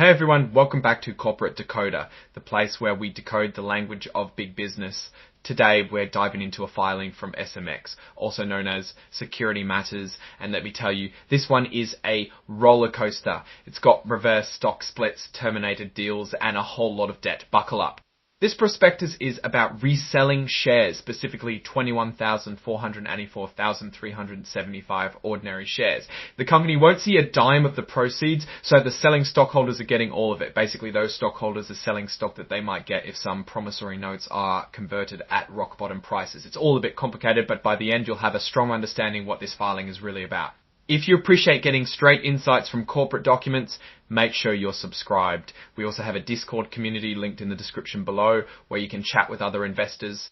Hey everyone, welcome back to Corporate Decoder, the place where we decode the language of big business. Today we're diving into a filing from SMX, also known as Security Matters, and let me tell you, this one is a roller coaster. It's got reverse stock splits, terminated deals, and a whole lot of debt. Buckle up. This prospectus is about reselling shares, specifically 21,484,375 ordinary shares. The company won't see a dime of the proceeds, so the selling stockholders are getting all of it. Basically, those stockholders are selling stock that they might get if some promissory notes are converted at rock bottom prices. It's all a bit complicated, but by the end you'll have a strong understanding what this filing is really about. If you appreciate getting straight insights from corporate documents, make sure you're subscribed. We also have a Discord community linked in the description below where you can chat with other investors.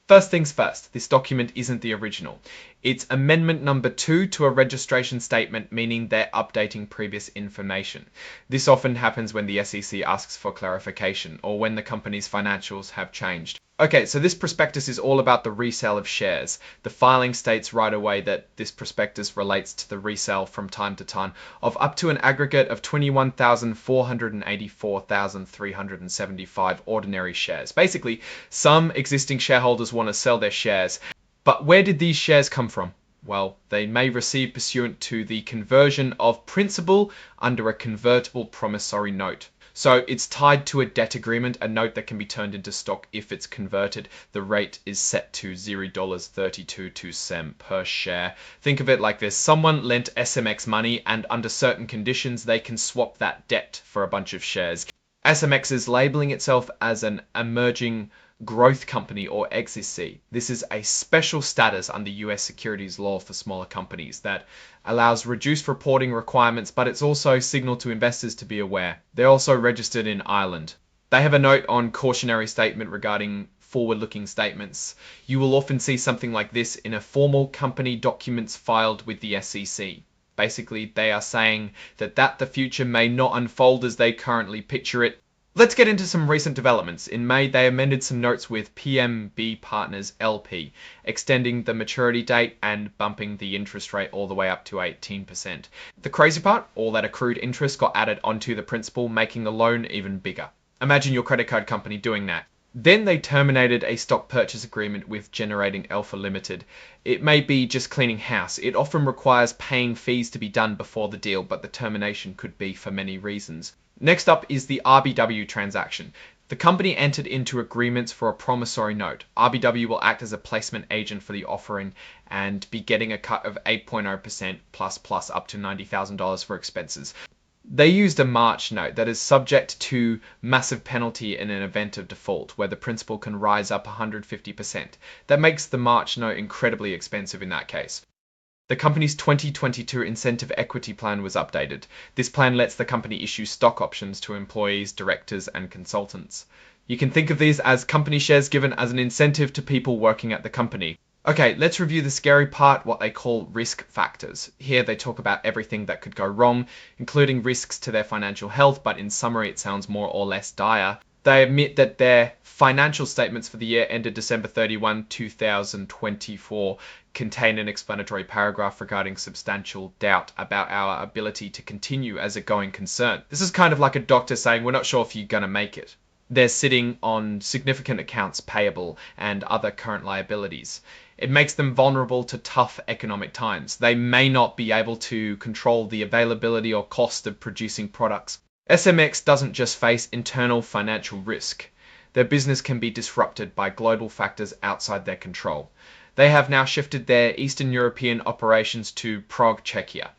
First things first, this document isn't the original. It's amendment number 2 to a registration statement, meaning they're updating previous information. This often happens when the SEC asks for clarification or when the company's financials have changed. Okay, so this prospectus is all about the resale of shares. The filing states right away that this prospectus relates to the resale from time to time of up to an aggregate of 21,484,375 ordinary shares. Basically, some existing shareholders want to sell their shares. But where did these shares come from? Well, they may receive pursuant to the conversion of principal under a convertible promissory note. So it's tied to a debt agreement, a note that can be turned into stock if it's converted. The rate is set to $0.32 per share. Think of it like this. Someone lent SMX money and under certain conditions, they can swap that debt for a bunch of shares. SMX is labeling itself as an emerging growth company or EXIC. This is a special status under US securities law for smaller companies that allows reduced reporting requirements, but it's also signaled to investors to be aware. They're also registered in Ireland. They have a note on cautionary statement regarding forward-looking statements. You will often see something like this in a formal company documents filed with the SEC. Basically, they are saying that the future may not unfold as they currently picture it. Let's get into some recent developments. In May, they amended some notes with PMB Partners LP, extending the maturity date and bumping the interest rate all the way up to 18%. The crazy part, all that accrued interest got added onto the principal, making the loan even bigger. Imagine your credit card company doing that. Then they terminated a stock purchase agreement with Generating Alpha Limited. It may be just cleaning house. It often requires paying fees to be done before the deal, but the termination could be for many reasons. Next up is the RBW transaction. The company entered into agreements for a promissory note. RBW will act as a placement agent for the offering and be getting a cut of 8.0% plus up to $90,000 for expenses. They used a March note that is subject to massive penalty in an event of default, where the principal can rise up 150%. That makes the March note incredibly expensive in that case. The company's 2022 incentive equity plan was updated. This plan lets the company issue stock options to employees, directors, and consultants. You can think of these as company shares given as an incentive to people working at the company. Okay, let's review the scary part, what they call risk factors. Here they talk about everything that could go wrong, including risks to their financial health, but in summary it sounds more or less dire. They admit that their financial statements for the year ended December 31, 2024 contain an explanatory paragraph regarding substantial doubt about our ability to continue as a going concern. This is kind of like a doctor saying, we're not sure if you're going to make it. They're sitting on significant accounts payable and other current liabilities. It makes them vulnerable to tough economic times. They may not be able to control the availability or cost of producing products. SMX doesn't just face internal financial risk. Their business can be disrupted by global factors outside their control. They have now shifted their Eastern European operations to Prague, Czechia.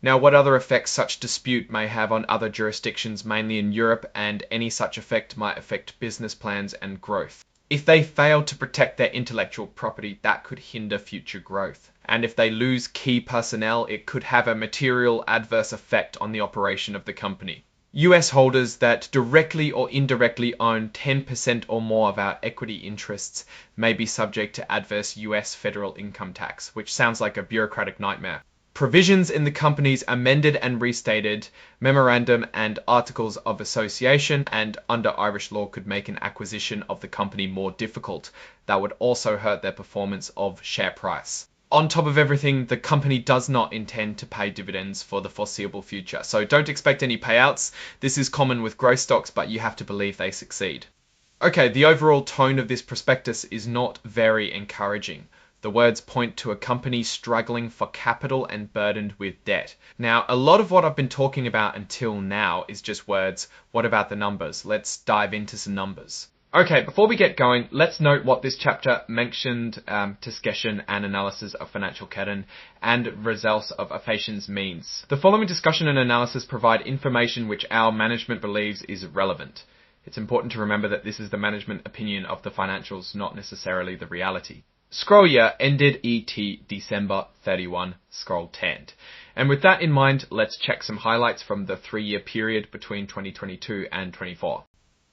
Now, what other effects such dispute may have on other jurisdictions, mainly in Europe, and any such effect might affect business plans and growth. If they fail to protect their intellectual property, that could hinder future growth. And if they lose key personnel, it could have a material adverse effect on the operation of the company. US holders that directly or indirectly own 10% or more of our equity interests may be subject to adverse US federal income tax, which sounds like a bureaucratic nightmare. Provisions in the company's amended and restated memorandum and articles of association and under Irish law could make an acquisition of the company more difficult. That would also hurt their performance of share price. On top of everything, the company does not intend to pay dividends for the foreseeable future. So don't expect any payouts. This is common with growth stocks, but you have to believe they succeed. Okay, the overall tone of this prospectus is not very encouraging. The words point to a company struggling for capital and burdened with debt. Now, a lot of what I've been talking about until now is just words. What about the numbers? Let's dive into some numbers. Okay, before we get going, let's note what this chapter mentioned discussion and analysis of financial keten and results of Accession means. The following discussion and analysis provide information which our management believes is relevant. It's important to remember that this is the management opinion of the financials, not necessarily the reality. Scroll year ended ET December 31, scroll 10. And with that in mind, let's check some highlights from the 3-year period between 2022 and 24.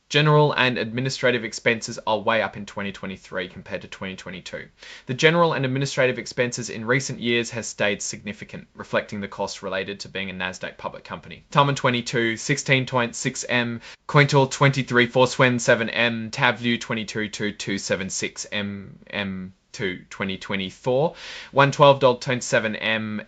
General and administrative expenses are way up in 2023 compared to 2022. The general and administrative expenses in recent years has stayed significant, reflecting the costs related to being a Nasdaq public company. Taman 22, 16.6 M, Cointel 23, Forswen 7M, Tabview 22 to 276 M to 2024, 112.7 M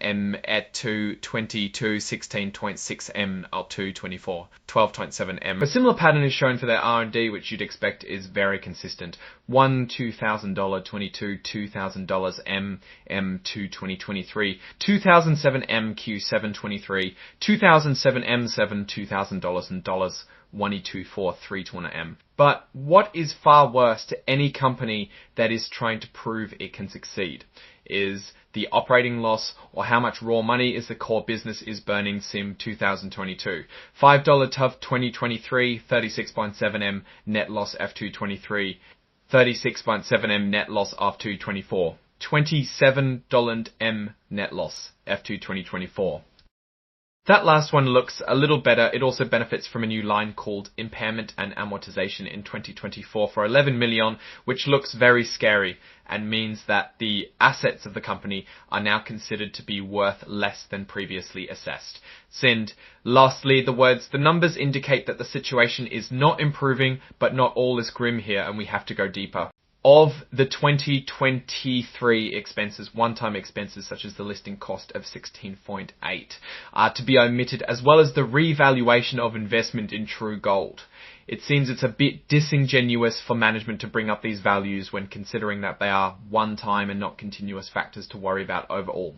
at 222, 16.6 M to 224, 12.7 M. A similar pattern is shown for their R&D, which you'd expect is very consistent. $2,000, 22, $2,000 M to 2023, 2007 M Q7 23, 2007 M7 $2,000 and dollars 124,320 M. But what is far worse to any company that is trying to prove it can succeed is the operating loss, or how much raw money is the core business is burning sim 2022. $5 TUV 2023, 36.7 M net loss F2 23, 36.7 M net loss F2 24, $27 M net loss F2 2024. That last one looks a little better. It also benefits from a new line called impairment and amortization in 2024 for 11 million, which looks very scary and means that the assets of the company are now considered to be worth less than previously assessed. And lastly, the numbers indicate that the situation is not improving, but not all is grim here, and we have to go deeper. Of the 2023 expenses, one-time expenses such as the listing cost of 16.8 are to be omitted, as well as the revaluation of investment in True Gold. It seems it's a bit disingenuous for management to bring up these values when considering that they are one-time and not continuous factors to worry about overall.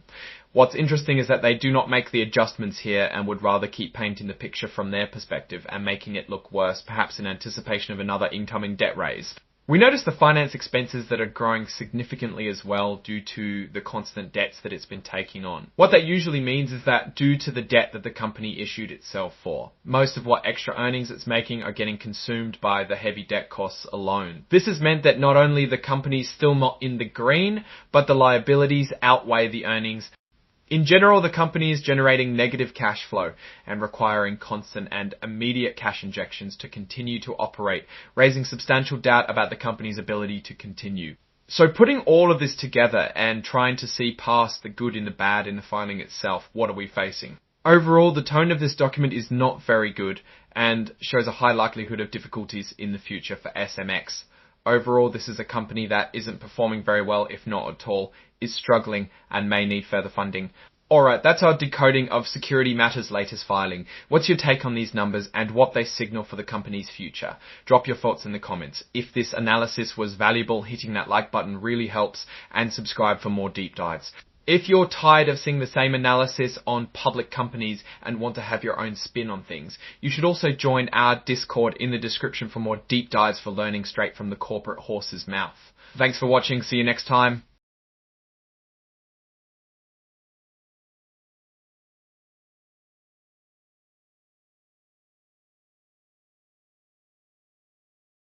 What's interesting is that they do not make the adjustments here and would rather keep painting the picture from their perspective and making it look worse, perhaps in anticipation of another incoming debt raise. We notice the finance expenses that are growing significantly as well due to the constant debts that it's been taking on. What that usually means is that due to the debt that the company issued itself for, most of what extra earnings it's making are getting consumed by the heavy debt costs alone. This has meant that not only the company's still not in the green, but the liabilities outweigh the earnings. In general, the company is generating negative cash flow and requiring constant and immediate cash injections to continue to operate, raising substantial doubt about the company's ability to continue. So putting all of this together and trying to see past the good and the bad in the filing itself, what are we facing? Overall, the tone of this document is not very good and shows a high likelihood of difficulties in the future for SMX. Overall, this is a company that isn't performing very well, if not at all, is struggling and may need further funding. Alright, that's our decoding of Security Matters' latest filing. What's your take on these numbers and what they signal for the company's future? Drop your thoughts in the comments. If this analysis was valuable, hitting that like button really helps, and subscribe for more deep dives. If you're tired of seeing the same analysis on public companies and want to have your own spin on things, you should also join our Discord in the description for more deep dives for learning straight from the corporate horse's mouth. Thanks for watching. See you next time.